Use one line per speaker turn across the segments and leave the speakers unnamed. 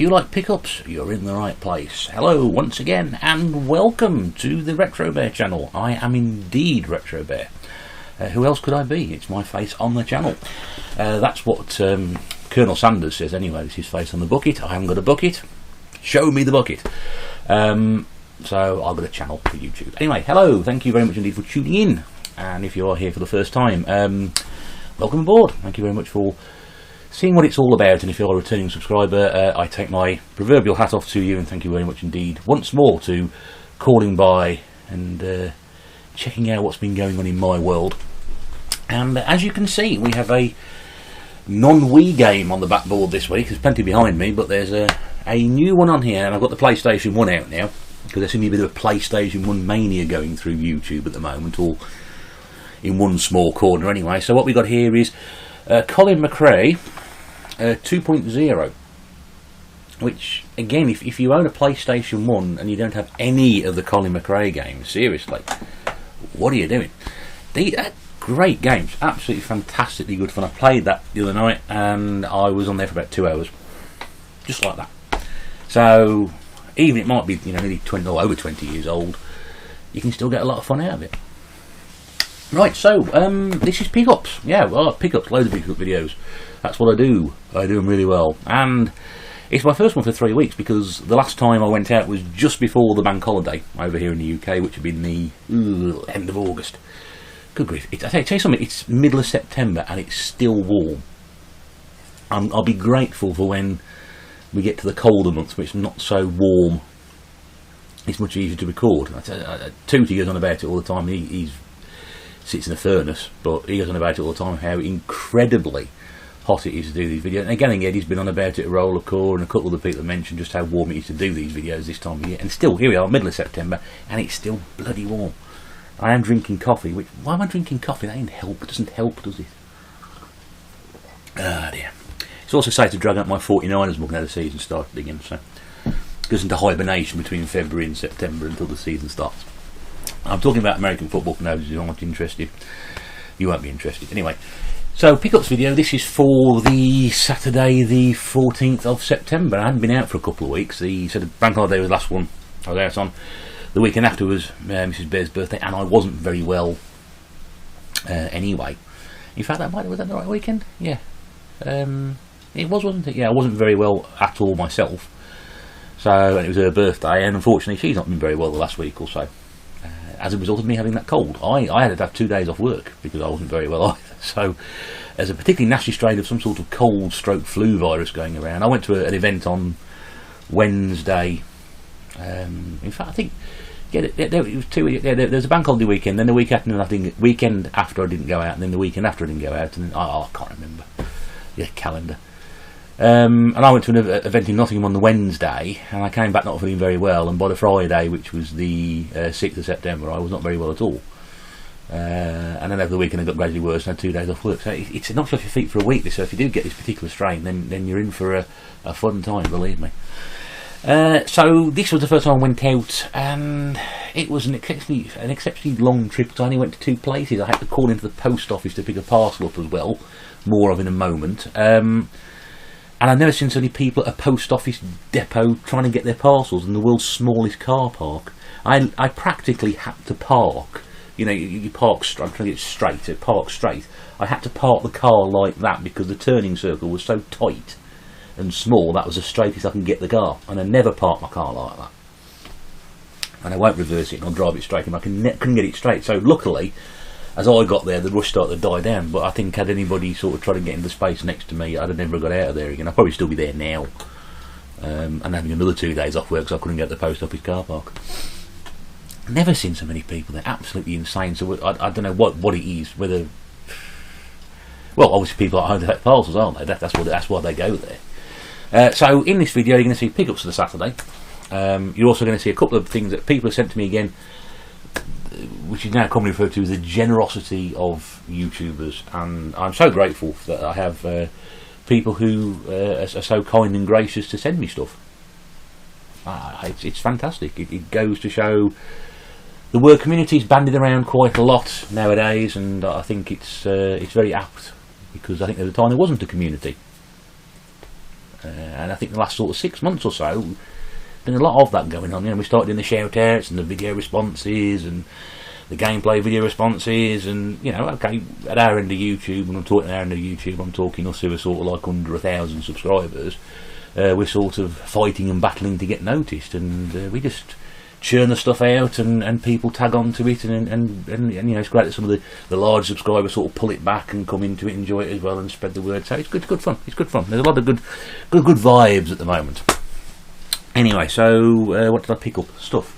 you like pickups, you're in the right place. Hello once again and welcome to the Retro Bear channel. I am indeed Retro Bear. Who else could I be? It's my face on the channel. That's what Colonel Sanders says anyway, it's his face on the bucket. I haven't got a bucket. Show me the bucket. So I've got a channel for YouTube. Anyway, hello, thank you very much indeed for tuning in. And if you are here for the first time, welcome aboard. Thank you very much for seeing what it's all about, and if you're a returning subscriber, I take my proverbial hat off to you and thank you very much indeed once more to calling by and checking out what's been going on in my world. And as you can see, we have a non-Wii game on the backboard this week. There's plenty behind me, but there's a new one on here, and I've got the PlayStation 1 out now because there seems to be a bit of a PlayStation 1 mania going through YouTube at the moment, all in one small corner anyway. So what we got here is Colin McRae 2.0, which again, if you own a PlayStation 1 and you don't have any of the Colin McRae games, seriously, what are you doing? Great games, absolutely fantastically good fun. I played that the other night and I was on there for about 2 hours, just like that. So even it might be, you know, nearly 20 or over 20 years old, you can still get a lot of fun out of it. Right, so this is pickups. Yeah, well, pickups, loads of pickup videos. That's what I do. I do them really well. And it's my first one for 3 weeks because the last time I went out was just before the bank holiday over here in the UK, which had been the end of August. Good grief. I tell you something, it's middle of September and it's still warm. I'll be grateful for when we get to the colder months, where it's not so warm. It's much easier to record. Tootie goes on about it all the time. He sits in a furnace, but he goes on about it all the time, how incredibly hot it is to do these videos. And again, he's been on about it at Roller Core, and a couple of the people have mentioned just how warm it is to do these videos this time of year. And still, here we are, middle of September, and it's still bloody warm. I am drinking coffee, which, why am I drinking coffee? That ain't help. It doesn't help, does it? Ah, dear. It's also safe to drag out my 49ers mug now the season started again, so it goes into hibernation between February and September until the season starts. I'm talking about American football for those who aren't interested. You won't be interested. Anyway, so pickups video. This is for the Saturday the 14th of September. I hadn't been out for a couple of weeks. The bank holiday was the last one I was out on. The weekend after was Mrs. Bear's birthday, and I wasn't very well anyway. In fact, was that the right weekend? Yeah. It was, wasn't it? Yeah, I wasn't very well at all myself. So, and it was her birthday, and unfortunately she's not been very well the last week or so. As a result of me having that cold. I had to have 2 days off work because I wasn't very well either. So there's a particularly nasty strain of some sort of cold stroke flu virus going around. I went to an event on Wednesday. In fact, I think it was 2 weeks. Yeah, there was a bank holiday weekend, then the weekend after I didn't go out, and then the weekend after I didn't go out, and I can't remember the calendar. And I went to an event in Nottingham on the Wednesday, and I came back not feeling very well, and by the Friday, which was the 6th of September, I was not very well at all. And then over the weekend I got gradually worse and had 2 days off work. So it's not off your feet for a week, so if you do get this particular strain, then you're in for a fun time, believe me. So this was the first time I went out, and it was an exceptionally long trip, because I only went to 2 places. I had to call into the post office to pick a parcel up as well, more of in a moment. And I've never seen so many people at a post office depot trying to get their parcels in the world's smallest car park. I practically had to park. You know, you park. I'm trying to get straight. Park straight. I had to park the car like that because the turning circle was so tight and small. That was the straightest I can get the car, and I never park my car like that. And I won't reverse it, and I'll drive it straight. And I couldn't get it straight. So luckily, as I got there, the rush started to die down, but I think had anybody sort of tried to get into space next to me, I'd have never got out of there again. I'd probably still be there now, and having another 2 days off work because I couldn't get to the post office car park. Never seen so many people. They're absolutely insane. So I don't know what it is, whether... Well, obviously people are home to take parcels, aren't they? That's why they go there. So in this video, you're going to see pickups for the Saturday. You're also going to see a couple of things that people have sent to me again, which is now commonly referred to as the generosity of YouTubers, and I'm so grateful that I have people who are so kind and gracious to send me stuff. It's fantastic. It goes to show the word community is bandied around quite a lot nowadays, and I think it's very apt, because I think at the time there wasn't a community. and I think the last sort of 6 months or so, there's a lot of that going on. You know, we started doing the shout outs and the video responses and the gameplay video responses, and you know, okay, at our end of YouTube, when I'm talking at our end of YouTube, I'm talking us who are sort of like under 1,000 subscribers. We're sort of fighting and battling to get noticed, and we just churn the stuff out, and people tag on to it, and you know, it's great that some of the large subscribers sort of pull it back and come into it, enjoy it as well, and spread the word. So it's good fun. It's good fun. There's a lot of good vibes at the moment. Anyway, so what did I pick up? Stuff.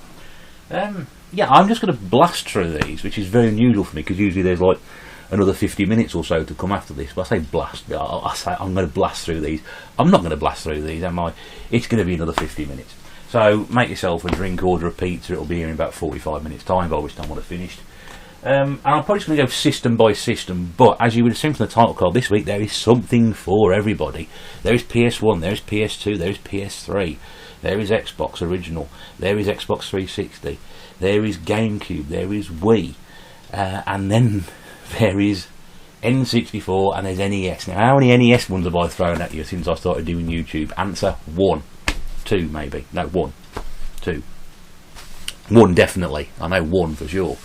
Yeah, I'm just going to blast through these, which is very unusual for me, because usually there's like another 50 minutes or so to come after this. But I say blast, I say I'm going to blast through these. I'm not going to blast through these, am I? It's going to be another 50 minutes. So make yourself a drink, order a pizza. It'll be here in about 45 minutes time by which time we'll have finished. And I'm probably just going to go system by system, but as you would assume from the title card, this week there is something for everybody. There is PS1, there is PS2, there is PS3, there is Xbox Original, there is Xbox 360, there is GameCube, there is Wii, and then there is N64 and there's NES. Now, how many NES ones have I thrown at you since I started doing YouTube? Answer: 1, 2 maybe. No, 1, 2. 1 definitely. I know 1 for sure.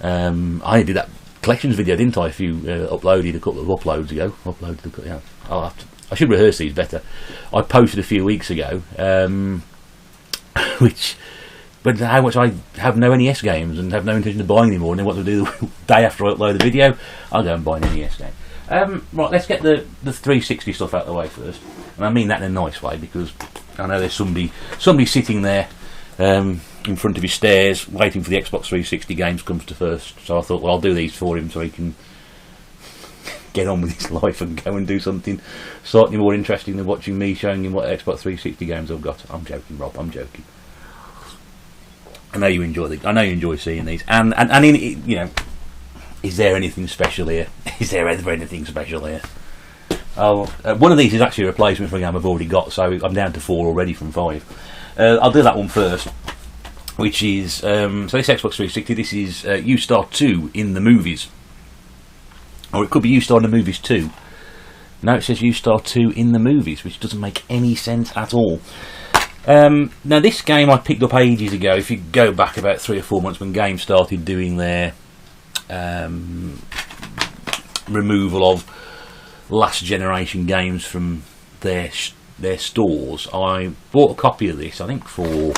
I did that collections video, didn't I? If you uploaded a couple of uploads ago. I should rehearse these better. I posted a few weeks ago, but how much I have no NES games and have no intention of buying anymore, and then what to do the day after I upload the video, I'll go and buy an NES game. Right, let's get the 360 stuff out of the way first, and I mean that in a nice way, because I know there's somebody sitting there in front of his stairs waiting for the Xbox 360 games comes to first. So I thought, well, I'll do these for him so he can get on with his life and go and do something slightly more interesting than watching me showing him what Xbox 360 games I've got. I'm joking, Rob. I'm joking. I know you enjoy seeing these, and in, you know, is there anything special here? Is there ever anything special here? Oh, one of these is actually a replacement for a game I've already got, so I'm down to 4 already from 5. I'll do that one first, which is so this Xbox 360. This is U-Star 2 in the movies, or it could be U-Star in the movies 2. No, it says U-Star 2 in the movies, which doesn't make any sense at all. Now this game I picked up ages ago. If you go back about 3 or 4 months when games started doing their removal of last generation games from their stores, I bought a copy of this, I think for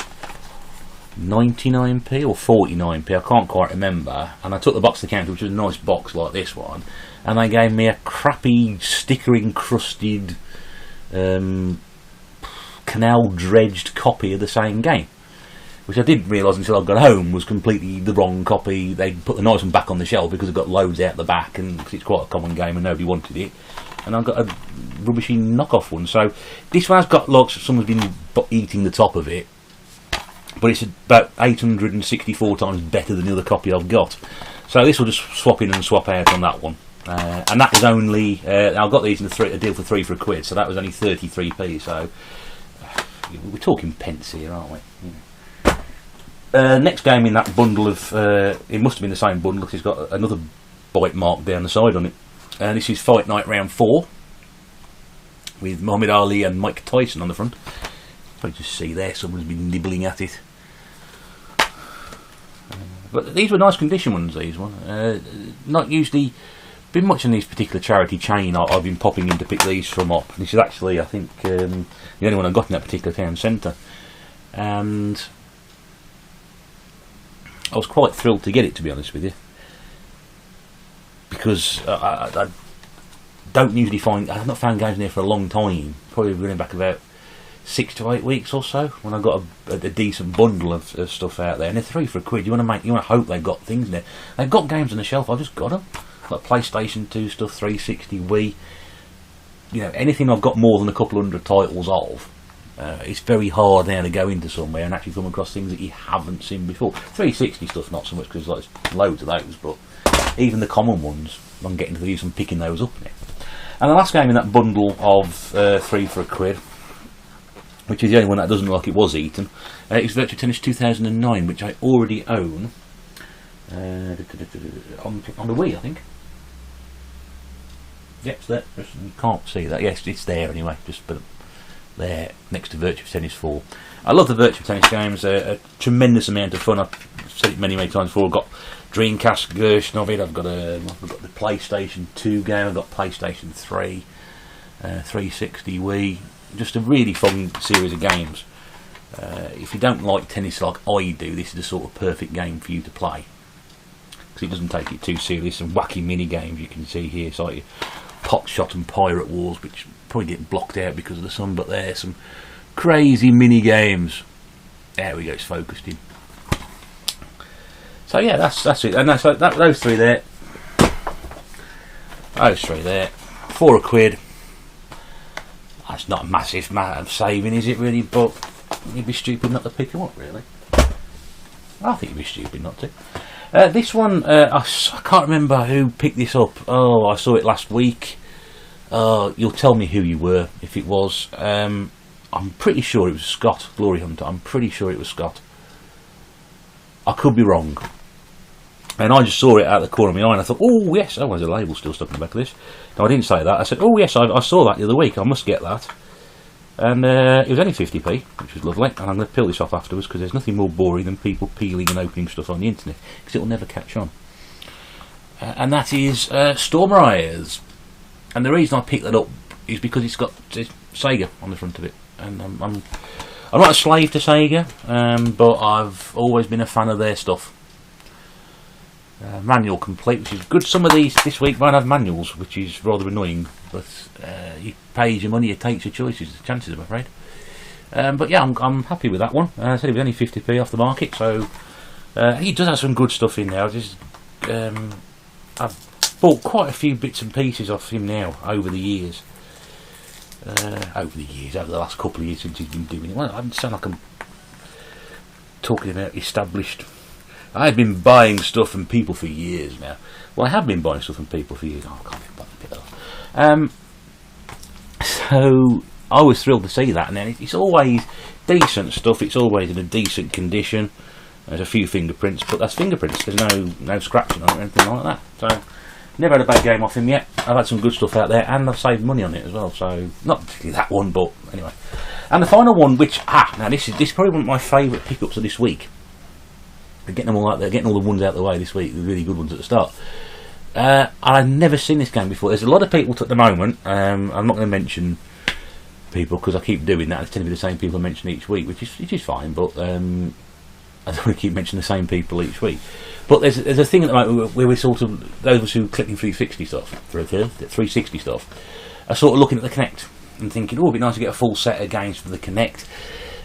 99p or 49p, I can't quite remember, and I took the box to the counter, which was a nice box like this one, and they gave me a crappy sticker encrusted canal dredged copy of the same game, which I didn't realise until I got home was completely the wrong copy. They put the nice one back on the shelf because it got loads out the back, and cause it's quite a common game and nobody wanted it, and I got a rubbishy knockoff one. So this one's got like someone's been eating the top of it, but it's about 864 times better than the other copy I've got. So this will just swap in and swap out on that one, and that is only I got these in a deal for 3 for £1, so that was only 33p. So we're talking pence here, aren't we? Yeah. Next game in that bundle of it must have been the same bundle because it's got another bite mark down the side on it. This is Fight Night Round 4 with Muhammad Ali and Mike Tyson on the front. You just see there, someone's been nibbling at it. But these were nice condition ones, these ones. Not usually been much in this particular charity chain I've been popping in to pick these from up. This is actually, I think, the only one I got in that particular town centre. And I was quite thrilled to get it, to be honest with you. Because I don't usually find... I've not found games in there for a long time. Probably running back about 6 to 8 weeks or so, when I got a decent bundle of stuff out there, and they're 3 for £1. You want to hope they've got things in there. They've got games on the shelf. I just got them, like PlayStation 2 stuff, 360, Wii. You know, anything I've got more than a couple hundred titles of. It's very hard now to go into somewhere and actually come across things that you haven't seen before. 360 stuff not so much because like, there's loads of those, but even the common ones, I'm getting to the use of picking those up now. And the last game in that bundle of 3 for £1, which is the only one that doesn't look like it was eaten, is Virtua Tennis 2009, which I already own on the Wii, I think. Yep, it's there. You can't see that. Yes, it's there anyway. Just but there next to Virtua Tennis 4. I love the Virtua Tennis games. They're a tremendous amount of fun. I've said it many times before. I've got Dreamcast version of it. I've got the PlayStation 2 game. I've got PlayStation 3, 360, Wii. Just a really fun series of games. If you don't like tennis like I do, this is the sort of perfect game for you to play, because it doesn't take it too serious. Some wacky mini games you can see here. It's like Pot Shot and Pirate Wars, which probably get blocked out because of the sun, but there's some crazy mini games. There we go, it's focused in. So yeah, that's it, and that's like those three there. Those three there, £4. That's not a massive amount of saving, is it really? But you'd be stupid not to pick them up, really. I think you'd be stupid not to. This one, I can't remember who picked this up. Oh, I saw it last week. You'll tell me who you were if it was. I'm pretty sure it was Scott, Glory Hunter. I'm pretty sure it was Scott. I could be wrong. And I just saw it out of the corner of my eye and I thought, oh yes, oh, there's a label still stuck in the back of this. No, I didn't say that. I said, oh yes, I saw that the other week. I must get that. And it was only 50p, which was lovely. And I'm going to peel this off afterwards, because there's nothing more boring than people peeling and opening stuff on the internet, because it will never catch on. And that is Storm Riders. And the reason I picked that up is because it's got Sega on the front of it. And I'm not a slave to Sega, but I've always been a fan of their stuff. Manual complete, which is good. Some of these this week won't have manuals, which is rather annoying, but you pay your money, you take your choices, the chances, I'm afraid. But yeah, I'm happy with that one. I said it was only 50p off the market, so he does have some good stuff in there. I've bought quite a few bits and pieces off him now over the years. Over the last couple of years since he's been doing it. Well, I don't sound like I'm talking about established. I've been buying stuff from people for years now. Well, I have been buying stuff from people for years. Oh, I can't be bothered to pick that off. So I was thrilled to see that, and then it's always decent stuff. It's always in a decent condition. There's a few fingerprints, but that's fingerprints. There's no scratching on it or anything like that. So never had a bad game off him yet. I've had some good stuff out there, and I've saved money on it as well. So not particularly that one, but anyway. And the final one, which now this is probably one of my favourite pickups of this week. They're getting them all out there, getting all the ones out of the way this week, the really good ones at the start. I've never seen this game before. There's a lot of people at the moment. I'm not going to mention people because I keep doing that. It's tend to be the same people I mention each week, which is fine. But I don't want to keep mentioning the same people each week. But there's a thing at the moment where we're sort of, those of us who are clicking 360 stuff, 360 stuff, are sort of looking at the Kinect and thinking, oh, it'd be nice to get a full set of games for the Kinect.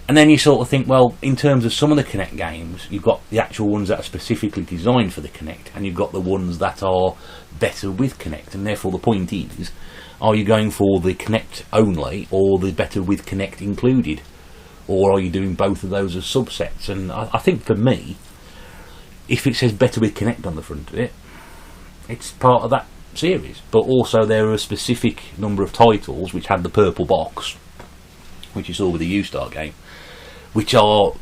And then you sort of think, well, in terms of some of the Kinect games, you've got the actual ones that are specifically designed for the Kinect, and you've got the ones that are better with Kinect. And therefore, the point is, are you going for the Kinect only, or the better with Kinect included? Or are you doing both of those as subsets? And I think for me, if it says better with Kinect on the front of it, it's part of that series. But also, there are a specific number of titles which had the purple box, which you saw with the U-Star game, which are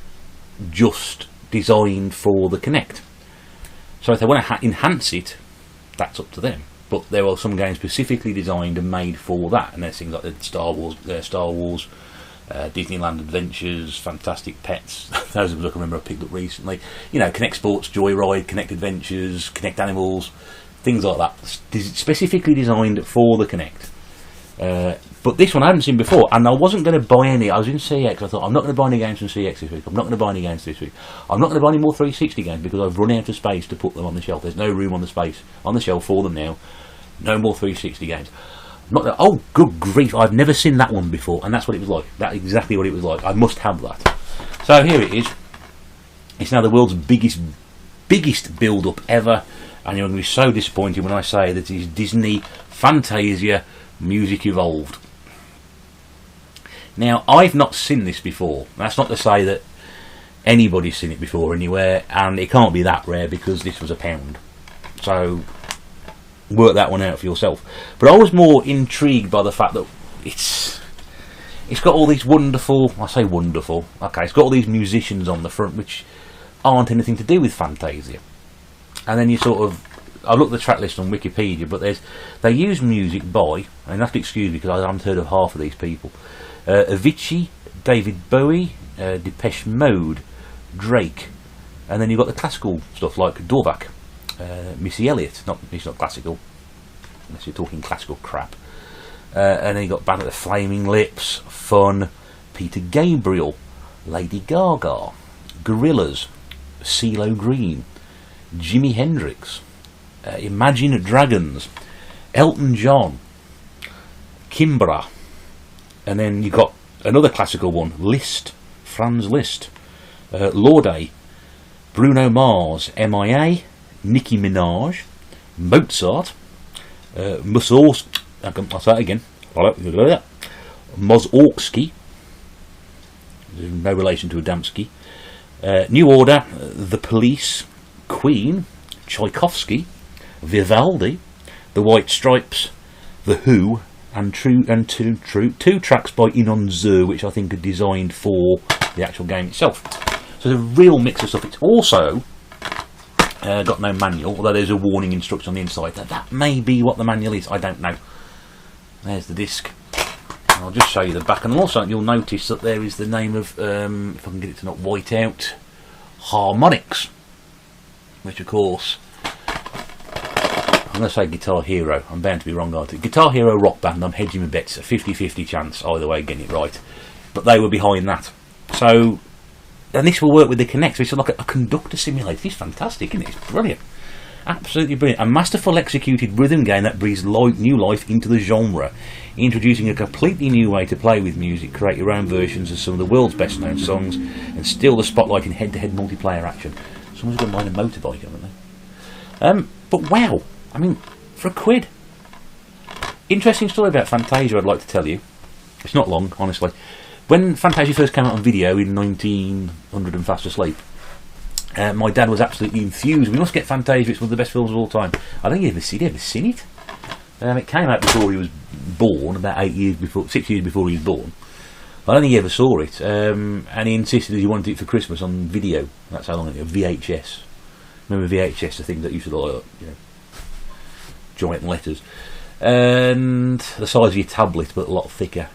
just designed for the Kinect. So if they want to enhance it, that's up to them. But there are some games specifically designed and made for that, and there's things like the Star Wars, Disneyland Adventures, Fantastic Pets. Those of us I can remember I picked up recently. You know, Kinect Sports, Joyride, Kinect Adventures, Kinect Animals, things like that. Specifically designed for the Kinect. But this one I hadn't seen before, and I wasn't going to buy any. I was in CX. I thought, I'm not going to buy any games from CX this week. I'm not going to buy any games this week. I'm not going to buy any more 360 games because I've run out of space to put them on the shelf. There's no room on the shelf for them now. No more 360 games. Oh, good grief! I've never seen that one before, and that's what it was like. That's exactly what it was like. I must have that. So here it is. It's now the world's biggest build-up ever, and you're going to be so disappointed when I say that it is Disney Fantasia Music Evolved. Now, I've not seen this before. That's not to say that anybody's seen it before anywhere, and it can't be that rare because this was £1. So, work that one out for yourself. But I was more intrigued by the fact that it's got all these wonderful, I say wonderful, okay, it's got all these musicians on the front which aren't anything to do with Fantasia. And then you sort of, I looked at the track list on Wikipedia, but they use music by, and you have to excuse me because I haven't heard of half of these people. Avicii, David Bowie, Depeche Mode, Drake, and then you've got the classical stuff like Dvorak, Missy Elliott. It's not classical, unless you're talking classical crap. And then you've got Band of the Flaming Lips, Fun, Peter Gabriel, Lady Gaga, Gorillaz, CeeLo Green, Jimi Hendrix, Imagine Dragons, Elton John, Kimbra, and then you've got another classical one, Liszt, Franz Liszt, Lorde, Bruno Mars, MIA, Nicki Minaj, Mozart, I'll say that again, Mussorgsky, no relation to Adamski, New Order, The Police, Queen, Tchaikovsky, Vivaldi, The White Stripes, The Who, and two tracks by Inon Zur, which I think are designed for the actual game itself. So it's a real mix of stuff. It's also got no manual, although there's a warning instruction on the inside. That may be what the manual is, I don't know. There's the disc. And I'll just show you the back, and also you'll notice that there is the name of, if I can get it to not white out, Harmonix, which of course, I'm going to say Guitar Hero. I'm bound to be wrong, aren't I? Guitar Hero Rock Band, I'm hedging my bets. A 50-50 chance either way getting it right. But they were behind that. So, and this will work with the Kinect. So it's like a conductor simulator. It's fantastic, isn't it? It's brilliant. Absolutely brilliant. A masterful executed rhythm game that breathes new life into the genre, introducing a completely new way to play with music, create your own versions of some of the world's best known songs, and steal the spotlight in head-to-head multiplayer action. Someone's going to buy a motorbike, haven't they? But wow, I mean, for £1. Interesting story about Fantasia I'd like to tell you. It's not long, honestly. When Fantasia first came out on video in 1900 and fast asleep, my dad was absolutely enthused. We must get Fantasia, it's one of the best films of all time. I don't think he'd ever seen it. It came out before he was born, about 6 years before he was born. I don't think he ever saw it, and he insisted that he wanted it for Christmas on video. That's how long ago, VHS. Remember VHS, the thing that used to look like, you know, giant letters, and the size of your tablet, but a lot thicker.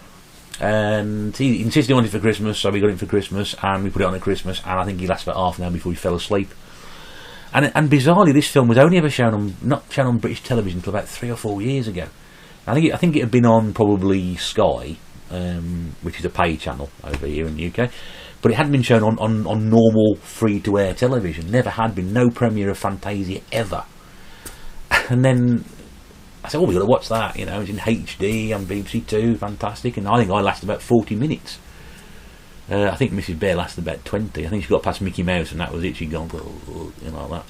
And he insisted he wanted it for Christmas, so we got it for Christmas, and we put it on at Christmas, and I think he lasted about half an hour before he fell asleep. And bizarrely, this film was only ever not shown on British television until about 3 or 4 years ago. I think it had been on probably Sky, which is a pay channel over here in the UK, but it hadn't been shown on normal free-to-air television. Never had been. No premiere of Fantasia ever. And then I said, "Oh, we got to watch that." You know, it's in HD on BBC Two, fantastic. And I think I lasted about 40 minutes. I think Mrs. Bear lasted about 20. I think she got past Mickey Mouse, and that was it. She'd gone, you know, like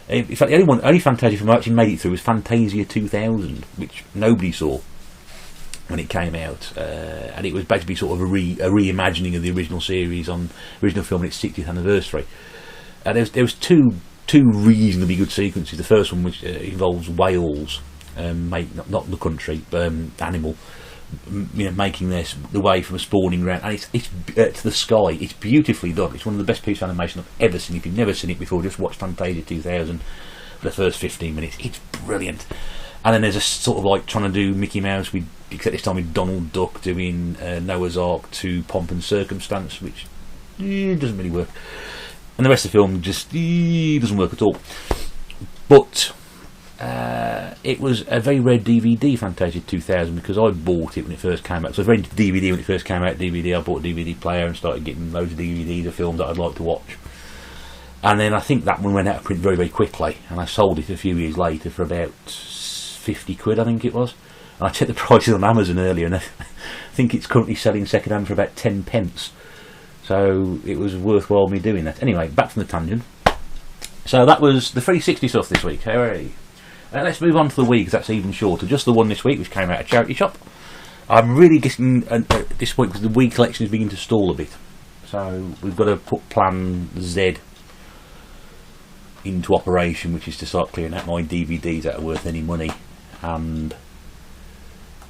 that. In fact, the only Fantasia film I actually made it through was Fantasia 2000, which nobody saw when it came out, and it was basically sort of a reimagining of the original series on original film on its 60th anniversary. There was two reasonably good sequences. The first one, which involves whales, not the country, but animal, you know, making the way from a spawning ground, and it's to the sky. It's beautifully done. It's one of the best pieces of animation I've ever seen. If you've never seen it before, just watch Fantasia 2000 for the first 15 minutes. It's brilliant. And then there's a sort of like trying to do Mickey Mouse, except this time with Donald Duck doing Noah's Ark to Pomp and Circumstance, which doesn't really work. And the rest of the film just doesn't work at all. But it was a very rare DVD, Fantasia 2000, because I bought it when it first came out. So it was very DVD when it first came out, DVD. I bought a DVD player and started getting loads of DVDs of films that I'd like to watch. And then I think that one went out of print very, very quickly, and I sold it a few years later for about £50, I think it was. And I checked the prices on Amazon earlier, and I think it's currently selling second hand for about 10 pence. So it was worthwhile me doing that. Anyway, back from the tangent. So that was the 360 stuff this week. Hooray! Let's move on to the Wii, because that's even shorter. Just the one this week, which came out of charity shop. I'm really getting at this point because the Wii collection is beginning to stall a bit. So we've got to put Plan Z into operation, which is to start clearing out my DVDs that are worth any money and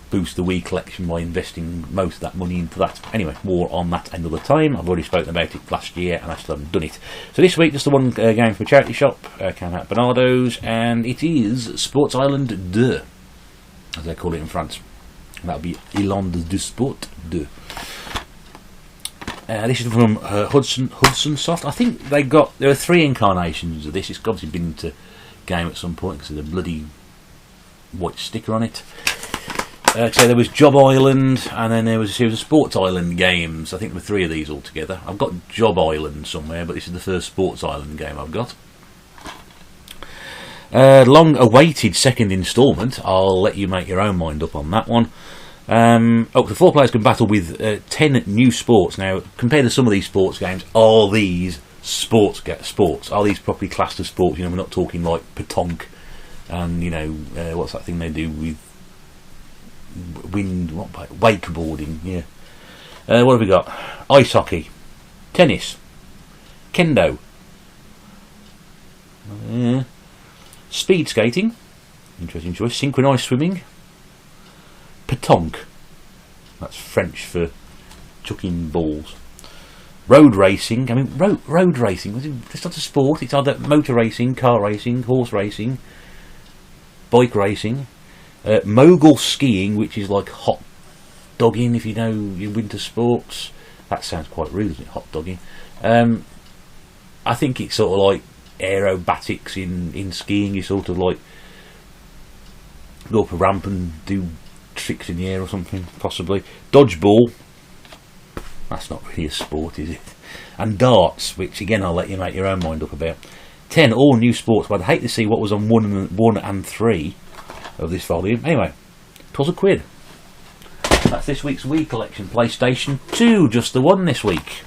boost the Wii collection by investing most of that money into that. Anyway, more on that another time. I've already spoken about it last year and I still haven't done it. So this week, just the one game from a charity shop, came out at Bernardo's, and it is Sports Island 2, as they call it in France. That would be Island du Sport 2. This is from Hudson Soft. I think there are 3 incarnations of this. It's obviously been into game at some point because of the bloody white sticker on it. So there was Job Island, and then there was a series of Sports Island games. I think there were 3 of these altogether. I've got Job Island somewhere, but this is the first Sports Island game I've got. Long-awaited second instalment. I'll let you make your own mind up on that one. The 4 players can battle with 10 new sports. Now, compared to some of these sports games, are these sports? Are these properly classed as sports? You know, we're not talking like petanque and, you know, what's that thing they do with wakeboarding? Yeah. What have we got? Ice hockey, tennis, kendo, speed skating, interesting choice, synchronised swimming, petanque, that's French for chucking balls, road racing. I mean, road racing, it's not a sport. It's either motor racing, car racing, horse racing, bike racing, mogul skiing, which is like hot dogging if you know your winter sports. That sounds quite rude, isn't it? Hot dogging. I think it's sort of like aerobatics in skiing. You sort of like go up a ramp and do tricks in the air or something, possibly. Dodgeball, that's not really a sport, is it? And darts, which again I'll let you make your own mind up about. 10 all new sports, but I'd hate to see what was on 1 and 3 of this volume. Anyway, 'twas a quid. That's this week's Wii collection. PlayStation 2, just the one this week,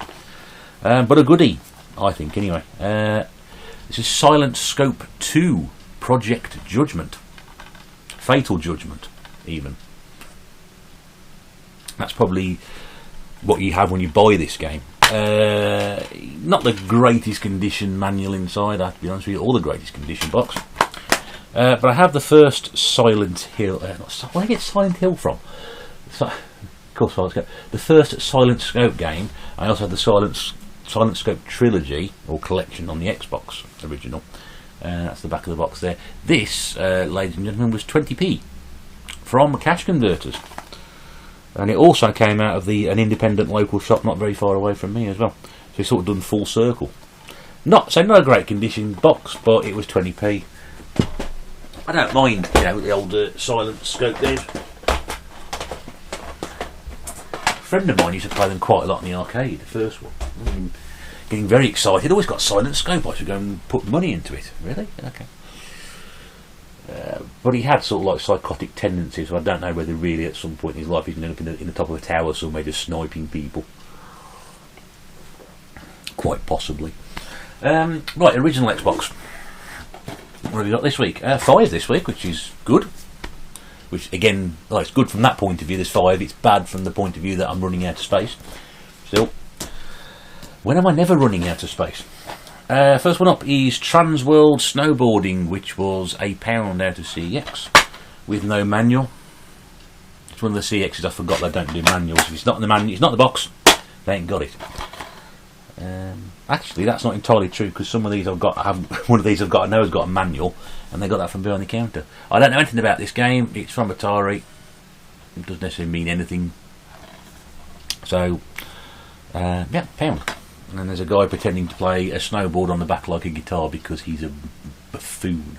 but a goodie, I think. Anyway, this is Silent Scope 2, Project Judgment, Fatal Judgment, even. That's probably what you have when you buy this game. Not the greatest condition manual inside, I have to be honest with you, or the greatest condition box. But I have the first Silent Hill. Where did I get Silent Hill from? Of course, Silent Scope. The first Silent Scope game. I also had the Silent Scope trilogy or collection on the Xbox original. That's the back of the box there. This, ladies and gentlemen, was 20p from Cash Converters, and it also came out of an independent local shop not very far away from me as well. So it's sort of done full circle. Not a great condition box, but it was 20p. I don't mind, you know, the old Silent Scope games. A friend of mine used to play them quite a lot in the arcade, the first one. Getting very excited. Always got Silent Scope. I should go and put money into it. Really? Okay. But he had sort of like psychotic tendencies, so I don't know whether really at some point in his life he's going to end up in the top of a tower somewhere just sniping people. Quite possibly. Right, original Xbox. What have we got this week? 5 this week, which is good. Which again, well, it's good from that point of view. There's 5. It's bad from the point of view that I'm running out of space. Still, when am I never running out of space? First one up is Transworld Snowboarding, which was £1 out of CEX with no manual. It's one of the CEXs I forgot they don't do manuals. If it's not in the manual, it's not in the box, they ain't got it. Actually, that's not entirely true, because some of these I've got, one of these I've got, I know has got a manual, and they got that from behind the counter. I don't know anything about this game. It's from Atari. It doesn't necessarily mean anything. So, yeah, £1. And there's a guy pretending to play a snowboard on the back like a guitar because he's a buffoon.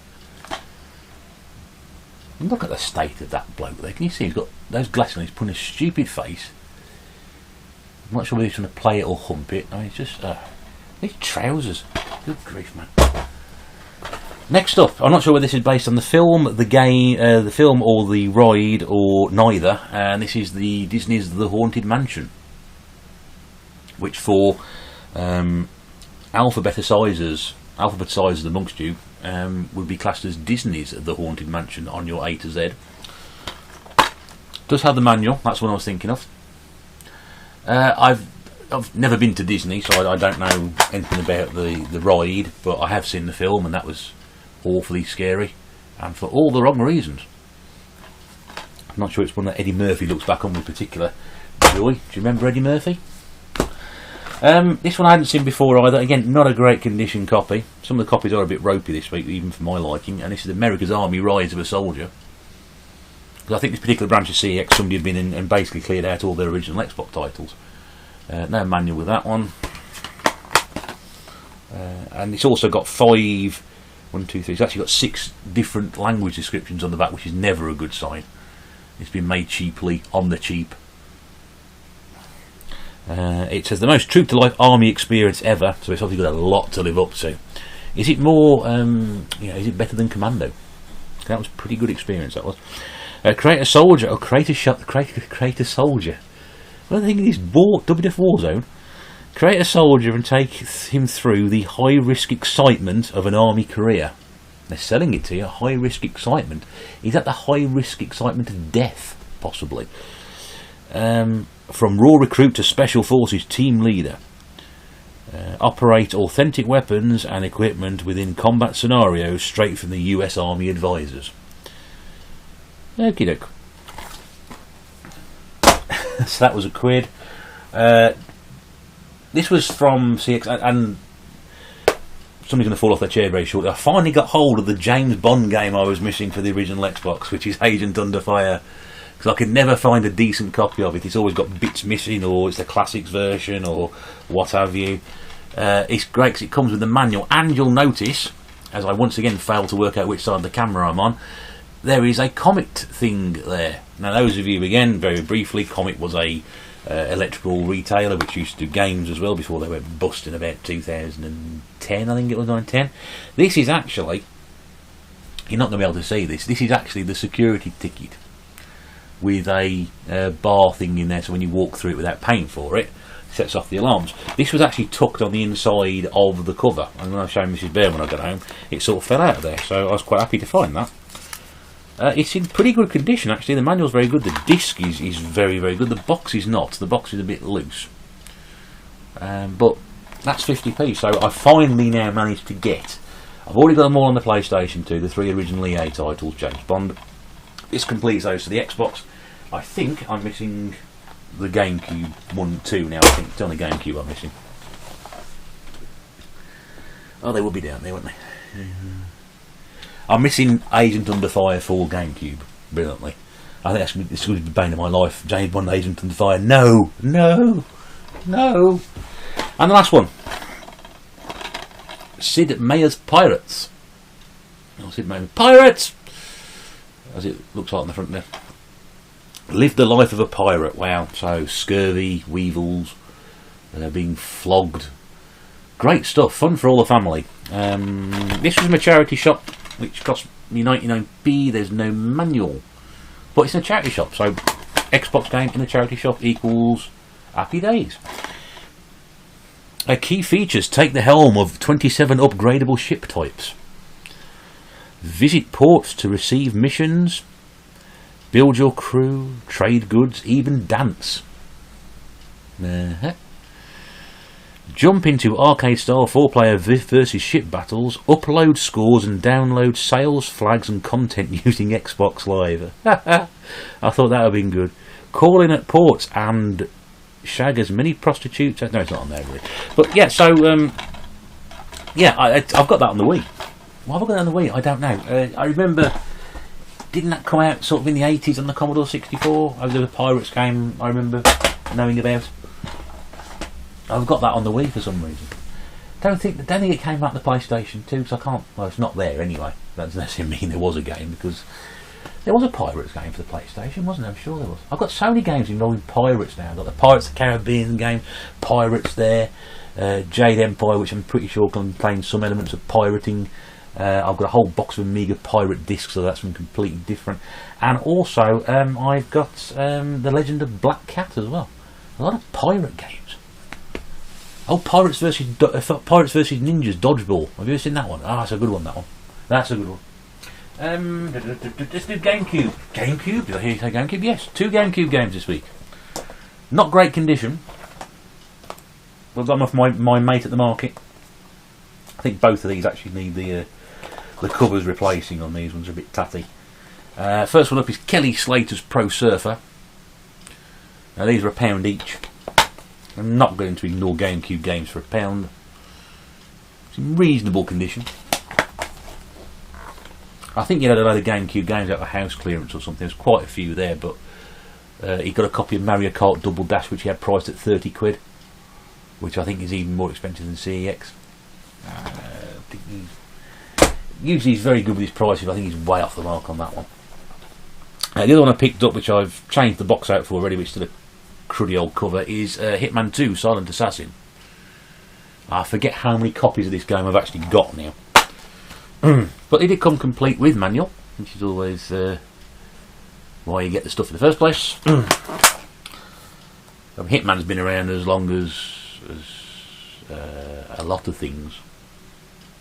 And look at the state of that bloke there. Can you see he's got those glasses on, he's putting a stupid face. I'm not sure whether he's trying to play it or hump it. I mean, it's just these trousers. Good grief, man. Next up, I'm not sure whether this is based on the film, the game, the film or the ride, or neither. And this is the Disney's The Haunted Mansion, which for alphabetisers amongst you would be classed as Disney's The Haunted Mansion on your A to Z. Does have the manual. That's what I was thinking of. I've never been to Disney, so I don't know anything about the ride, but I have seen the film, and that was awfully scary, and for all the wrong reasons. I'm not sure it's one that Eddie Murphy looks back on with particular joy. Do you remember Eddie Murphy? This one I hadn't seen before either. Again, not a great condition copy. Some of the copies are a bit ropey this week, even for my liking. And this is America's Army Rise of a Soldier. Because I think this particular branch of CEX, somebody had been in and basically cleared out all their original Xbox titles. No manual with that one. And it's also got 5, 1, 2, 3. It's actually got 6 different language descriptions on the back, which is never a good sign. It's been made cheaply, on the cheap. It says the most true to life army experience ever, so it's obviously got a lot to live up to. Is it more, is it better than Commando? That was a pretty good experience, that was. Create a soldier, or create a soldier. Well, the thing is, WF Warzone. Create a soldier and take him through the high-risk excitement of an army career. They're selling it to you, high-risk excitement. Is that the high-risk excitement of death, possibly? From raw recruit to special forces team leader. Operate authentic weapons and equipment within combat scenarios straight from the US Army advisors. Okie doke. So that was a quid. This was from CX, and somebody's going to fall off their chair very shortly. I finally got hold of the James Bond game I was missing for the original Xbox, which is Agent Under Fire, because I could never find a decent copy of it. It's always got bits missing, or it's the classics version, or what have you. It's great because it comes with the manual, and you'll notice, as I once again failed to work out which side of the camera I'm on, there is a Comet thing there. Now, those of you, again, very briefly, Comet was a electrical retailer which used to do games as well before they went bust in about 2010, I think it was, 9-10. This is actually, you're not going to be able to see this, this is actually the security ticket with a bar thing in there, so when you walk through it without paying for it, it sets off the alarms. This was actually tucked on the inside of the cover, and when I was showing Mrs. Bear when I got home, it sort of fell out of there, so I was quite happy to find that. It's in pretty good condition, actually. The manual's very good. The disc is very, very good. The box is not. The box is a bit loose. But that's 50p. So I finally now managed to get... I've already got them all on the PlayStation 2, the 3 original EA titles, James Bond. This completes those to the Xbox. I think I'm missing the GameCube 1 2 now. I think it's on the GameCube I'm missing. Oh, they will be down there, won't they? I'm missing Agent Under Fire for GameCube, brilliantly. I think this would be the bane of my life. James Bond, Agent Under Fire. No, no, no. And the last one, Sid Meier's Pirates. Oh, Sid Meier's Pirates, as it looks like on the front there. Lived the life of a pirate. Wow. So scurvy, weevils, being flogged. Great stuff. Fun for all the family. This was from a charity shop, which cost me 99p. There's no manual, but it's in a charity shop, so Xbox game in a charity shop equals happy days. Key features: take the helm of 27 upgradable ship types, visit ports to receive missions, build your crew, trade goods, even dance. Jump into arcade-style 4-player versus ship battles, upload scores and download sales, flags and content using Xbox Live. I thought that would have been good. Call in at ports and shag as many prostitutes... No, it's not on there, really. But, yeah, so... yeah, I've got that on the Wii. Why have I got that on the Wii? I don't know. I remember... Didn't that come out sort of in the 80s on the Commodore 64? There was a Pirates game I remember knowing about. I've got that on the Wii for some reason. Don't think it came out on the PlayStation 2, because I can't... Well, it's not there anyway. That doesn't necessarily mean there was a game, because there was a Pirates game for the PlayStation, wasn't there? I'm sure there was. I've got so many games involving pirates now. I've got the Pirates of the Caribbean game, Pirates there, Jade Empire, which I'm pretty sure contains some elements of pirating. I've got a whole box of Amiga pirate discs, so that's something completely different. And also, I've got The Legend of Black Cat as well. A lot of pirate games. Oh, Pirates versus Ninjas Dodgeball. Have you ever seen that one? Ah, that's a good one. That one. That's a good one. Let's do GameCube. GameCube? Did I hear you say GameCube? Yes, 2 GameCube games this week. Not great condition. I've got them off my mate at the market. I think both of these actually need the covers replacing on these ones. Are a bit tatty. First one up is Kelly Slater's Pro Surfer. Now these are £1 each. I'm not going to ignore GameCube games for £1. It's in reasonable condition. I think you had a load of GameCube games out of house clearance or something. There's quite a few there, but he got a copy of Mario Kart Double Dash, which he had priced at 30 quid. which I think is even more expensive than CEX. Usually he's very good with his prices, but I think he's way off the mark on that one. The other one I picked up, which I've changed the box out for already, which is still a cruddy old cover, is Hitman 2 Silent Assassin. I forget how many copies of this game I've actually got now. But it did come complete with manual, which is always why you get the stuff in the first place. Hitman's been around as long as a lot of things.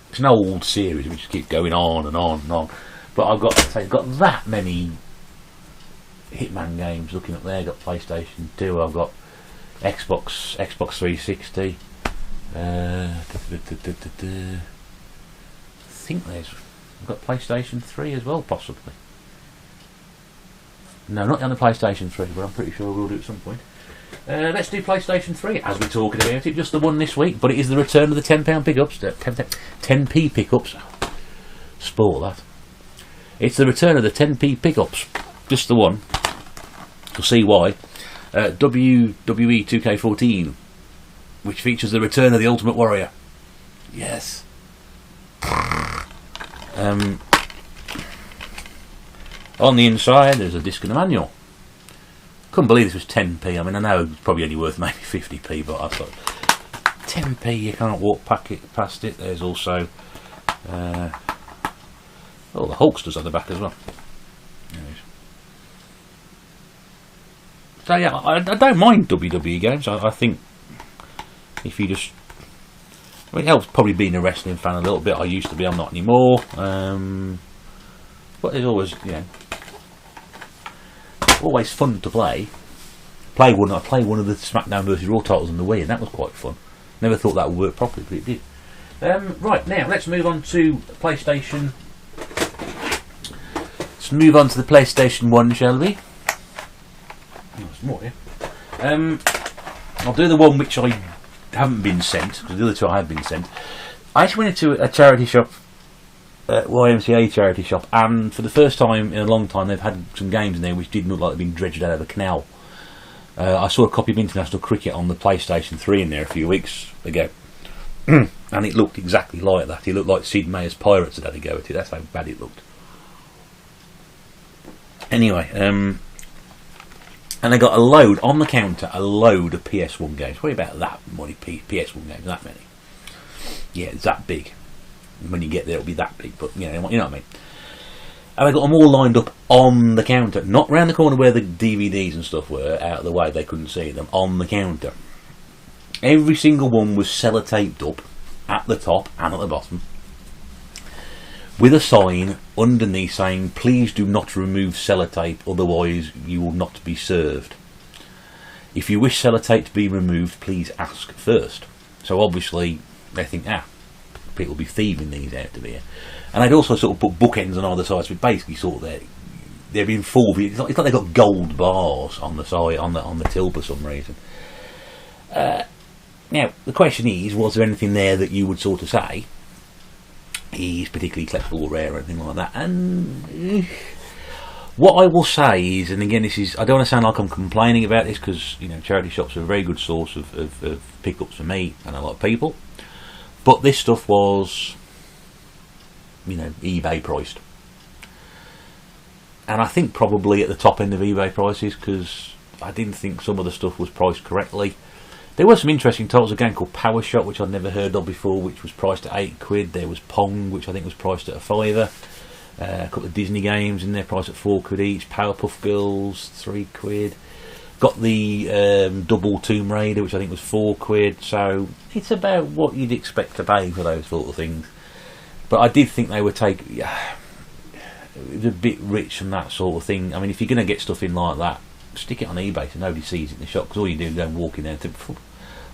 It's an old series which keeps going on and on and on. But I've got that many Hitman games. Looking up there, I've got PlayStation 2. I've got Xbox 360. I think I've got PlayStation 3 as well, possibly. No, not on the PlayStation 3, but I'm pretty sure we'll do it at some point. Let's do PlayStation 3 as we're talking about it. Just the one this week, but it is the return of the £10 pickups. 10p pickups. Spoil that. It's the return of the 10p pickups. Just the one. You'll see why. WWE 2K14, which features the return of the Ultimate Warrior. Yes. On the inside, there's a disc and a manual. Couldn't believe this was 10p. I mean, I know it's probably only worth maybe 50p, but I thought 10p, you can't walk past it. There's also the Hulksters on the back as well. Anyways. So yeah, I don't mind WWE games. I think if you just, I mean, it helps probably being a wrestling fan a little bit. I used to be. I'm not anymore. But there's always, always fun to play. I played one of the SmackDown vs Raw titles on the Wii, and that was quite fun. Never thought that would work properly, but it did. Right, now let's move on to PlayStation. Let's move on to the PlayStation 1, shall we? Oh, there's more here. I'll do the one which I haven't been sent, because the other two I have been sent. I actually went into a charity shop, YMCA charity shop, and for the first time in a long time they've had some games in there which didn't look like they'd been dredged out of a canal. I saw a copy of International Cricket on the PlayStation 3 in there a few weeks ago, and it looked exactly like that. It looked like Sid Meier's Pirates had a go at it. That's how bad it looked. Anyway, and they got a load on the counter, a load of PS1 games. What about that many PS1 games? That many? Yeah, it's that big. When you get there, it'll be that big. But you know what I mean. And they got them all lined up on the counter, not round the corner where the DVDs and stuff were, out of the way they couldn't see them. On the counter, every single one was sellotaped up at the top and at the bottom, with a sign underneath saying, "Please do not remove sellotape, otherwise you will not be served. If you wish sellotape to be removed, please ask first." So obviously they think, people will be thieving these out of here. And they'd also sort of put bookends on either sides, but basically sort of they're being full. It's like they've got gold bars on the side, on the till for some reason. Now the question is, was there anything there that you would sort of say is particularly collectible or rare or anything like that? And what I will say is, and again, this is, I don't want to sound like I'm complaining about this, because charity shops are a very good source of pickups for me and a lot of people, but this stuff was eBay priced, and I think probably at the top end of eBay prices, because I didn't think some of the stuff was priced correctly. There were some interesting titles, a game called Power Shot, which I'd never heard of before, which was priced at £8. There was Pong, which I think was priced at £5. A couple of Disney games in there priced at £4 each. Powerpuff Girls, £3. Got the double Tomb Raider, which I think was £4. So it's about what you'd expect to pay for those sort of things. But I did think they would take it was a bit rich from that sort of thing. I mean, if you're going to get stuff in like that, stick it on eBay so nobody sees it in the shop, because all you do is go and walk in there and think,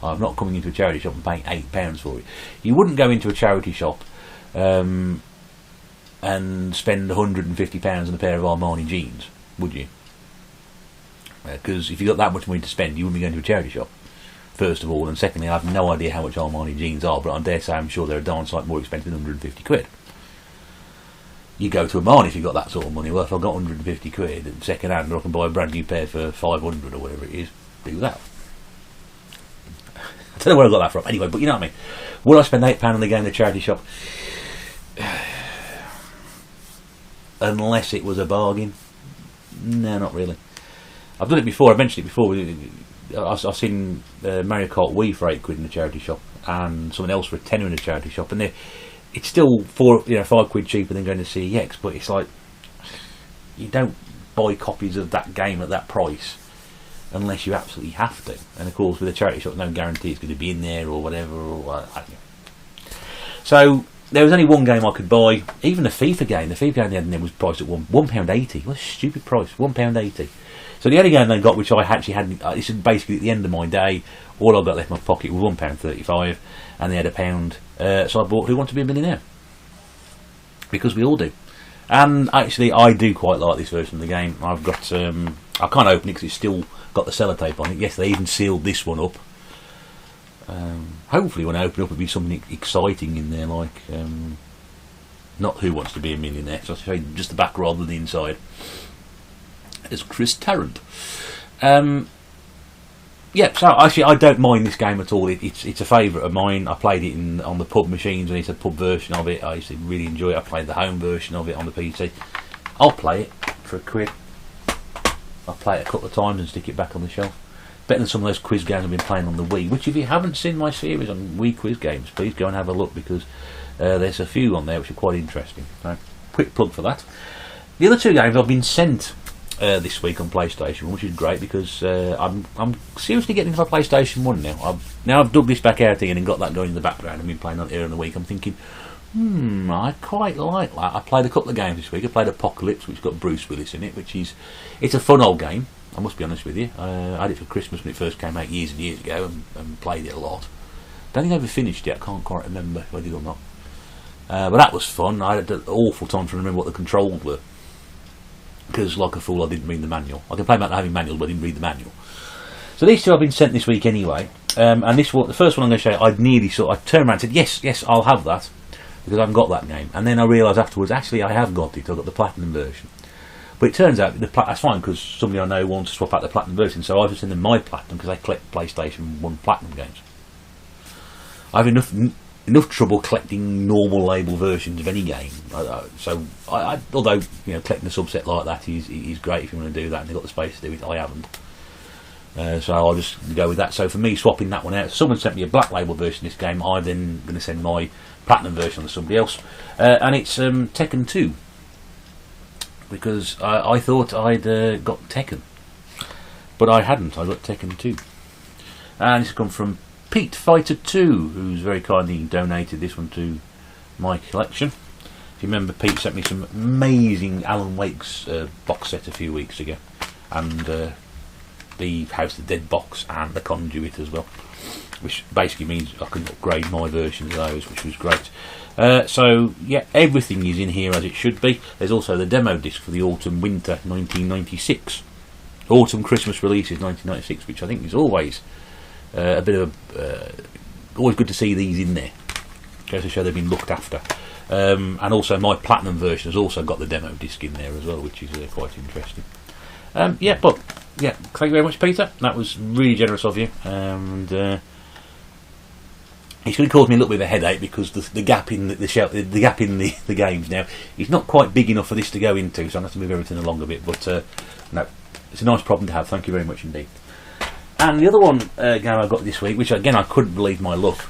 I'm not coming into a charity shop and paying £8 for it. You wouldn't go into a charity shop and spend £150 on a pair of Armani jeans, would you? Because if you got that much money to spend, you wouldn't be going to a charity shop, first of all, and secondly, I have no idea how much Armani jeans are, but I dare say I'm sure they're a darn sight more expensive than £150. You go to Armani if you've got that sort of money. Well, if I've got £150 at second hand, or I can buy a brand new pair for 500 or whatever it is, do that. don't know where I got that from. Anyway, but you know what I mean. Would I spend £8 on the game in a charity shop? Unless it was a bargain. No, not really. I've done it before. I mentioned it before. I've seen Mario Kart Wii for £8 in a charity shop, and something else for a tenner in a charity shop, and it's still £5 cheaper than going to CEX. But it's like, you don't buy copies of that game at that price unless you absolutely have to. And of course, with a charity shop, no guarantee it's going to be in there or whatever. I don't know. So there was only one game I could buy. Even the FIFA game. The FIFA game they had in there was priced at £1.80. What a stupid price, £1.80. So the only game they got, which I actually had, this is basically at the end of my day, all I got left in my pocket was £1.35, and they had £1. So I bought Who Wants to Be a Millionaire? Because we all do. And actually, I do quite like this version of the game. I've got, I can't open it because it's still got the sellotape on it. Yes, they even sealed this one up. Hopefully when I open it up it'll be something exciting in there, like not Who Wants to Be a Millionaire, so I'll show you just the back rather than the inside. It's Chris Tarrant. Yeah, so actually I don't mind this game at all. It's a favourite of mine. I played it on the pub machines, and it's a pub version of it. I used to really enjoy it. I played the home version of it on the PC. I'll play it for £1. I'll play it a couple of times and stick it back on the shelf. Better than some of those quiz games I've been playing on the Wii, which if you haven't seen my series on Wii quiz games, please go and have a look, because there's a few on there which are quite interesting. So, quick plug for that. The other two games I've been sent this week on PlayStation 1, which is great, because I'm seriously getting into my PlayStation 1 now. I've dug this back out again and got that going in the background and been playing on it earlier in the week. I'm thinking, I quite like that. I played a couple of games this week. I played Apocalypse, which got Bruce Willis in it, it's a fun old game. I must be honest with you. I had it for Christmas when it first came out years and years ago, and played it a lot. Don't think I ever finished it. I can't quite remember if I did or not. But that was fun. I had an awful time to remember what the controls were, because like a fool I didn't read the manual. I can play about having manuals, but I didn't read the manual. So these two have been sent this week anyway. And this one, the first one I'm going to show you, I turned around and said, yes, I'll have that, because I haven't got that game. And then I realised afterwards, actually I have got it. I've got the Platinum version. But it turns out that's fine, because somebody I know wants to swap out the Platinum version, so I've just sent them my Platinum, because I collect PlayStation 1 Platinum games. I have enough trouble collecting normal label versions of any game. So although collecting a subset like that is great if you want to do that, and they've got the space to do it, I haven't. So I'll just go with that. So for me, swapping that one out, someone sent me a black label version of this game, I'm then going to send my Platinum version to somebody else. And it's Tekken 2. Because I thought I'd got Tekken, but I hadn't. I got Tekken 2, and it's come from Pete Fighter 2, who's very kindly donated this one to my collection. If you remember, Pete sent me some amazing Alan Wake's box set a few weeks ago, and the House of the Dead box and the Conduit as well, which basically means I can upgrade my versions of those, which was great. So yeah, everything is in here as it should be. There's also the demo disc for the Autumn Winter 1996, Autumn Christmas releases 1996, which I think is always a bit of always good to see these in there. Goes to show they've been looked after. And also my Platinum version has also got the demo disc in there as well, which is quite interesting. Thank you very much, Peter. That was really generous of you. And it's going to cause me a little bit of a headache, because the gap in the gap in the games now is not quite big enough for this to go into, so I'm going to have to move everything along a bit. But no, it's a nice problem to have. Thank you very much indeed. And the other one game I got this week, which again I couldn't believe my luck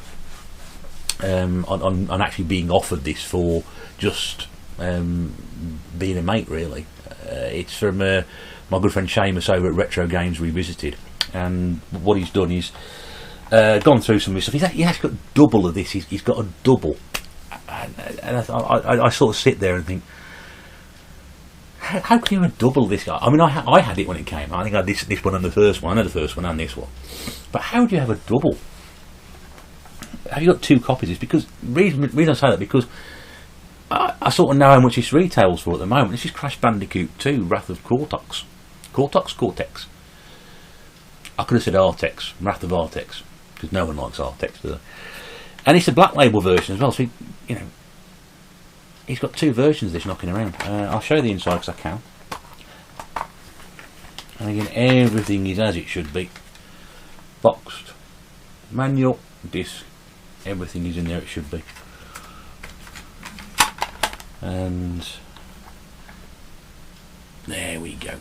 on actually being offered this for just being a mate, really. It's from my good friend Seamus over at Retro Games Revisited, and what he's done is gone through some of this stuff. He's actually got double of this. He's got a double, and I sort of sit there and think, how can you have a double this guy? I mean, I had it when it came. I think I had this one and the first one. I know the first one and this one. But how do you have a double? Have you got two copies? It's because reason I say that, because I sort of know how much this retails for at the moment. This is Crash Bandicoot 2: Wrath of Cortex. Cortex. I could have said Artex, Wrath of Artex, because no one likes Artex, do they? And it's a black label version as well. So he's got two versions of this knocking around. I'll show you the inside because I can. And again, everything is as it should be. Boxed, manual, disc, everything is in there, it should be. And there we go.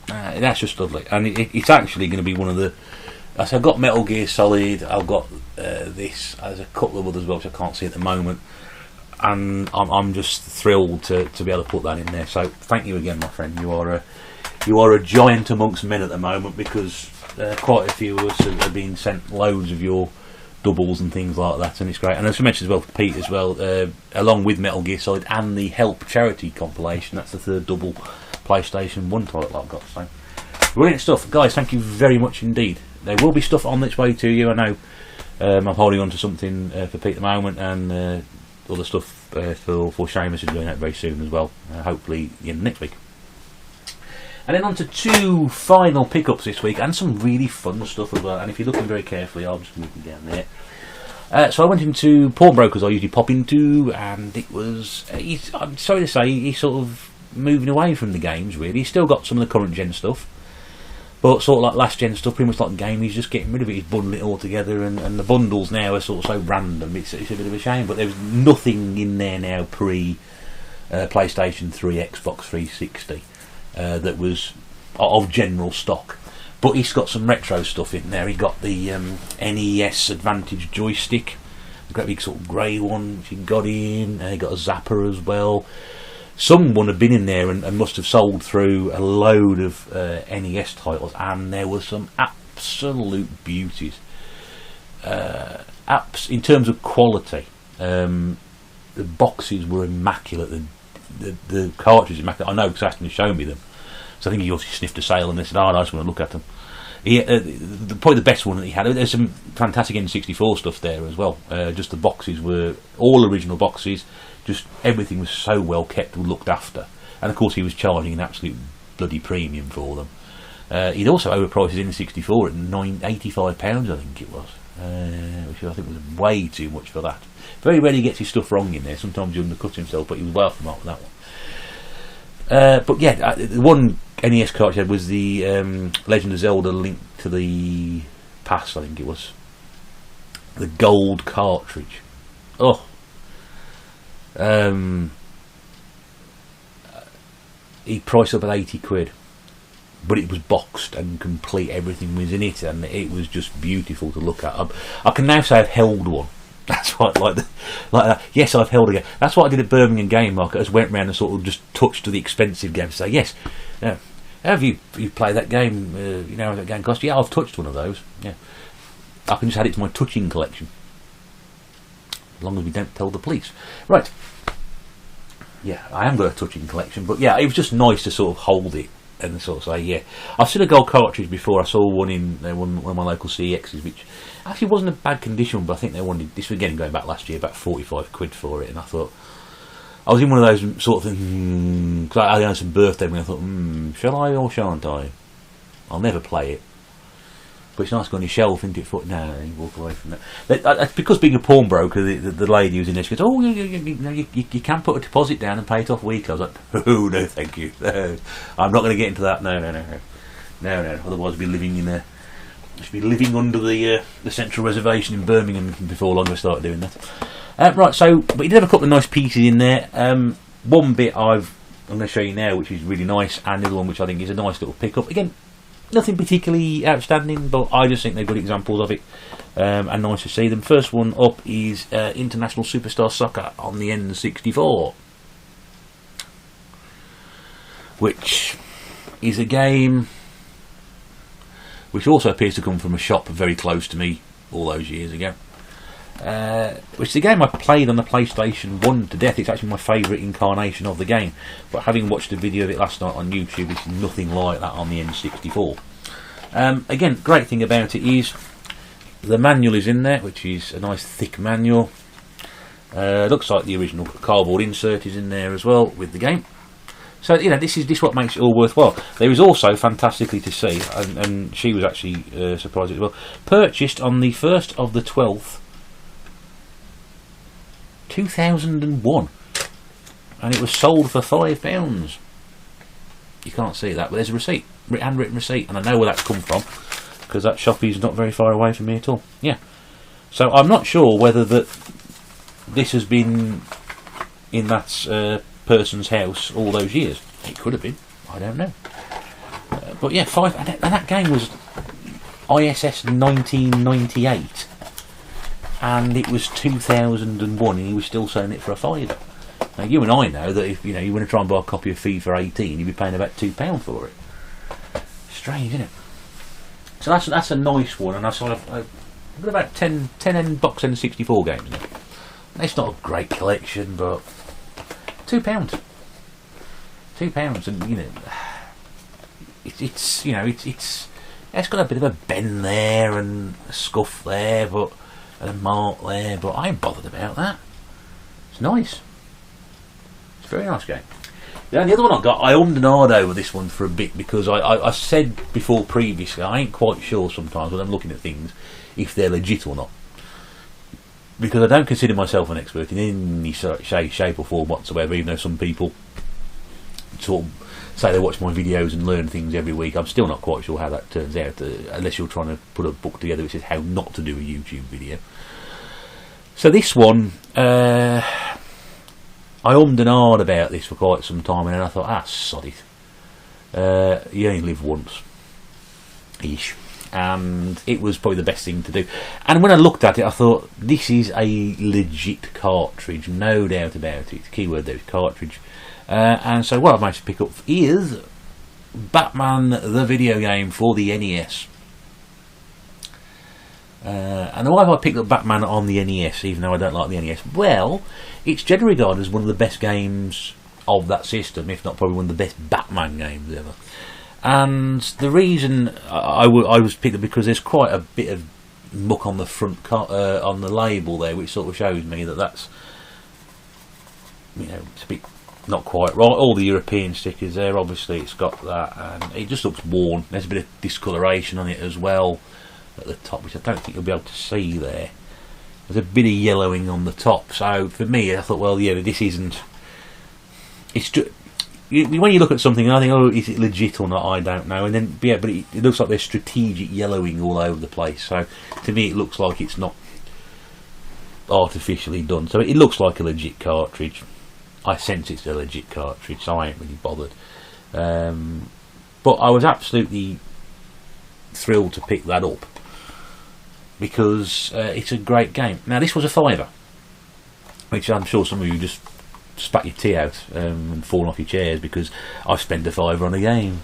That's just lovely, and it's actually going to be one of the. I've got Metal Gear Solid. I've got this. There's a couple of others as well, which I can't see at the moment, and I'm just thrilled to be able to put that in there. So thank you again, my friend. You are a giant amongst men at the moment, because quite a few of us have been sent loads of your doubles and things like that, and it's great. And as I mentioned as well, Pete as well, along with Metal Gear Solid and the Help charity compilation, that's the third double PlayStation 1 title I've got. So brilliant stuff, guys. Thank you very much indeed. There will be stuff on its way to you. I know I'm holding on to something for Pete at the moment, and other stuff for Seamus is going out very soon as well, hopefully the end of next week. And then on to two final pickups this week, and some really fun stuff as well. And if you're looking very carefully, I'll just move them down there. So I went into pawnbrokers I usually pop into, and it was, I'm sorry to say, he's sort of moving away from the games really. He's still got some of the current gen stuff, but sort of like last gen stuff, pretty much like the game, he's just getting rid of it. He's bundling it all together, and the bundles now are sort of so random, it's a bit of a shame. But there's nothing in there now pre PlayStation 3, Xbox 360 that was of general stock. But he's got some retro stuff in there. He got the NES Advantage joystick, the great big sort of grey one which he got in. He got a zapper as well. Someone had been in there and must have sold through a load of NES titles, and there were some absolute beauties. In terms of quality, the boxes were immaculate. The cartridges immaculate. I know because Aston has shown me them, so I think he also sniffed a sale and they said, "Oh, I just want to look at them." Probably the best one that he had. There's some fantastic N64 stuff there as well. Just the boxes were all original boxes. Just everything was so well kept and looked after, and of course he was charging an absolute bloody premium for them. He'd also overpriced his N64 at £85, I think it was, which I think was way too much for that. Very rarely gets his stuff wrong in there. Sometimes he undercuts himself, but he was well smart with that one. But yeah, the one NES cartridge had was the Legend of Zelda: Link to the Past, I think it was. The gold cartridge. Oh. He priced up at £80, but it was boxed and complete. Everything was in it, and it was just beautiful to look at. I can now say I've held one. That's what, like that. Yes, I've held a game. That's what I did at Birmingham Game Market. I just went round and sort of just touched to the expensive games. Say yes. Have you played that game? You know what that game cost? Yeah, I've touched one of those. Yeah, I can just add it to my touching collection, as long as we don't tell the police. Right. Yeah, I am got a touching collection, but yeah, it was just nice to sort of hold it and sort of say, yeah. I've seen a gold cartridge before. I saw one in one of my local CXs, which actually wasn't a bad condition, but I think they wanted, this was again going back last year, about £45 for it, and I thought, I was in one of those sort of things, because I had some birthday when I thought, shall I or shan't I? I'll never play it. But it's nice to go on your shelf, isn't it? No, you walk away from that. Because being a pawnbroker, the lady who's in there, she goes, "Oh, you can put a deposit down and pay it off weekly." I was like, "Oh no, thank you. No, I'm not going to get into that. No. Otherwise, I'd be living in living under the Central Reservation in Birmingham before long. I start doing that." Right. So, but you did have a couple of nice pieces in there. One bit I'm going to show you now, which is really nice, and the other one, which I think is a nice little pickup. Again, nothing particularly outstanding, but I just think they're good examples of it, and nice to see them. First one up is International Superstar Soccer on the N64, which is a game which also appears to come from a shop very close to me all those years ago. Which is a game I played on the PlayStation 1 to death. It's actually my favourite incarnation of the game, but having watched a video of it last night on YouTube, it's nothing like that on the N64. Again, great thing about it is the manual is in there, which is a nice thick manual. Looks like the original cardboard insert is in there as well with the game. So, you know, this is what makes it all worthwhile. There is also, fantastically to see, and she was actually surprised as well, purchased on the 1st of the 12th 2001, and it was sold for £5. You can't see that, but there's a receipt, handwritten receipt, and I know where that's come from. because that shop is not very far away from me at all. Yeah. So I'm not sure whether that this has been in that person's house all those years. It could have been. I don't know. But yeah, and that game was ISS 1998, and it was 2001, and he was still selling it for a £5. Now you and I know that if you want to try and buy a copy of FIFA 18, you'd be paying about £2 for it. Strange, isn't it? So that's a nice one, and I've got about 10 box N64 games now. It's not a great collection, but £2. £2, and it's got a bit of a bend there and a scuff there, and a mark there, but I ain't bothered about that. It's nice. It's a very nice game. The other one I got, I ummed and ahed over this one for a bit because I said before previously I ain't quite sure sometimes when I'm looking at things if they're legit or not, because I don't consider myself an expert in any shape or form whatsoever, even though some people sort of say they watch my videos and learn things every week. I'm still not quite sure how that turns out, unless you're trying to put a book together which says how not to do a YouTube video. So this one, I ummed and ahed about this for quite some time, and then I thought, sod it. You only live once. Ish. And it was probably the best thing to do. And when I looked at it, I thought, this is a legit cartridge, no doubt about it. The keyword there is cartridge. And so what I've managed to pick up is Batman the video game for the NES. And why have I picked up Batman on the NES, even though I don't like the NES? Well, it's generally regarded as one of the best games of that system, if not probably one of the best Batman games ever. And the reason I was picked up because there's quite a bit of muck on the front on the label there, which sort of shows me that's it's a bit not quite right. All the European stickers there, obviously it's got that, and it just looks worn. There's a bit of discoloration on it as well at the top, which I don't think you'll be able to see there. There's a bit of yellowing on the top, so for me I thought, well, yeah, this isn't, it's just, when you look at something and I think, oh, is it legit or not, I don't know, and then yeah, but it looks like there's strategic yellowing all over the place, so to me it looks like it's not artificially done, so it looks like a legit cartridge. I sense it's a legit cartridge, so I ain't really bothered. But I was absolutely thrilled to pick that up because it's a great game. Now this was a £5, which I'm sure some of you just spat your tea out and fallen off your chairs because I've spent a £5 on a game.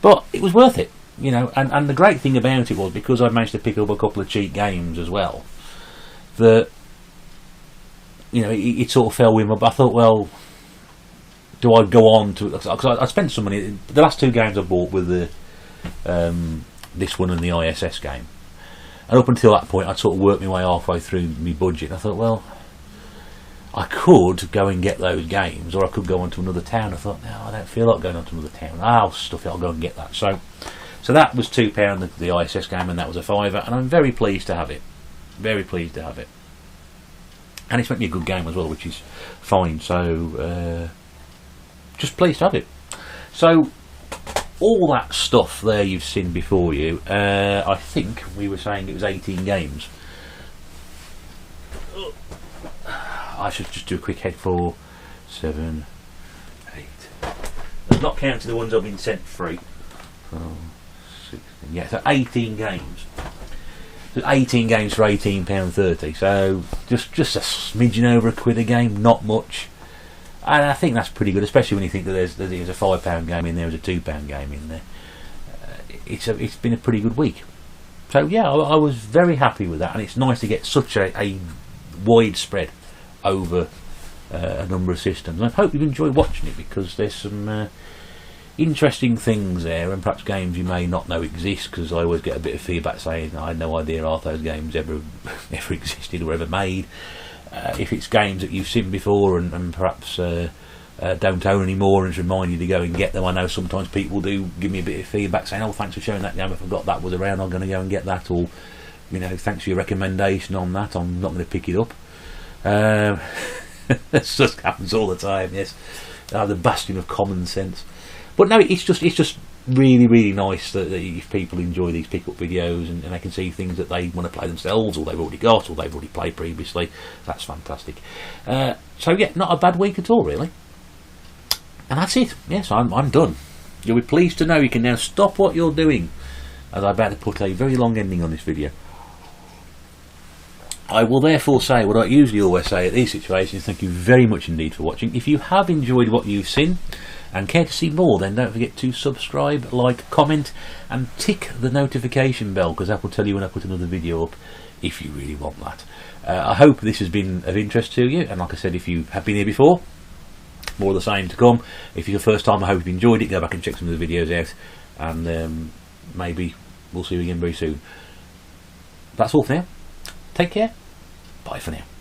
But it was worth it, and the great thing about it was, because I managed to pick up a couple of cheap games as well, that it sort of fell with me. But I thought, well, do I go on to? Because I spent some money. The last two games I bought were the this one and the ISS game, and up until that point, I'd sort of worked my way halfway through my budget. And I thought, well, I could go and get those games, or I could go on to another town. I thought, no, I don't feel like going on to another town. I'll stuff it. I'll go and get that. So that was £2, the ISS game, and that was a £5, and I'm very pleased to have it. Very pleased to have it. And it's meant to be a good game as well, which is fine. So just pleased to have it. So all that stuff there you've seen before you, I think we were saying it was 18 games. I should just do a quick head for 7, 8. I'm not counting the ones I've been sent free. 16, yeah, so 18 games. 18 games for £18.30, so just a smidgen over £1 a game, not much, and I think that's pretty good, especially when you think that there's a £5 game in there, there's a £2 game in there. It's been a pretty good week, so yeah, I was very happy with that, and it's nice to get such a wide spread over a number of systems. And I hope you've enjoyed watching it, because there's some interesting things there, and perhaps games you may not know exist, because I always get a bit of feedback saying I had no idea half those games ever existed or ever made. If it's games that you've seen before and perhaps don't own anymore, and just remind you to go and get them, I know sometimes people do give me a bit of feedback saying, oh, thanks for showing that game, I forgot that was around, I'm going to go and get that, or thanks for your recommendation on that, I'm not going to pick it up. This just happens all the time, yes. The bastion of common sense. But no, it's just really, really nice that if people enjoy these pick-up videos and they can see things that they want to play themselves, or they've already got, or they've already played previously, that's fantastic. So yeah, not a bad week at all, really. And that's it. Yes, I'm done. You'll be pleased to know you can now stop what you're doing, as I'm about to put a very long ending on this video. I will therefore say what I usually always say at these situations: thank you very much indeed for watching. If you have enjoyed what you've seen and care to see more, then don't forget to subscribe, like, comment and tick the notification bell, because that will tell you when I put another video up, if you really want that. I hope this has been of interest to you, and like I said, if you have been here before, more of the same to come. If it's your first time, I hope you've enjoyed it. Go back and check some of the videos out, and maybe we'll see you again very soon. That's all for now. Take care. Bye for now.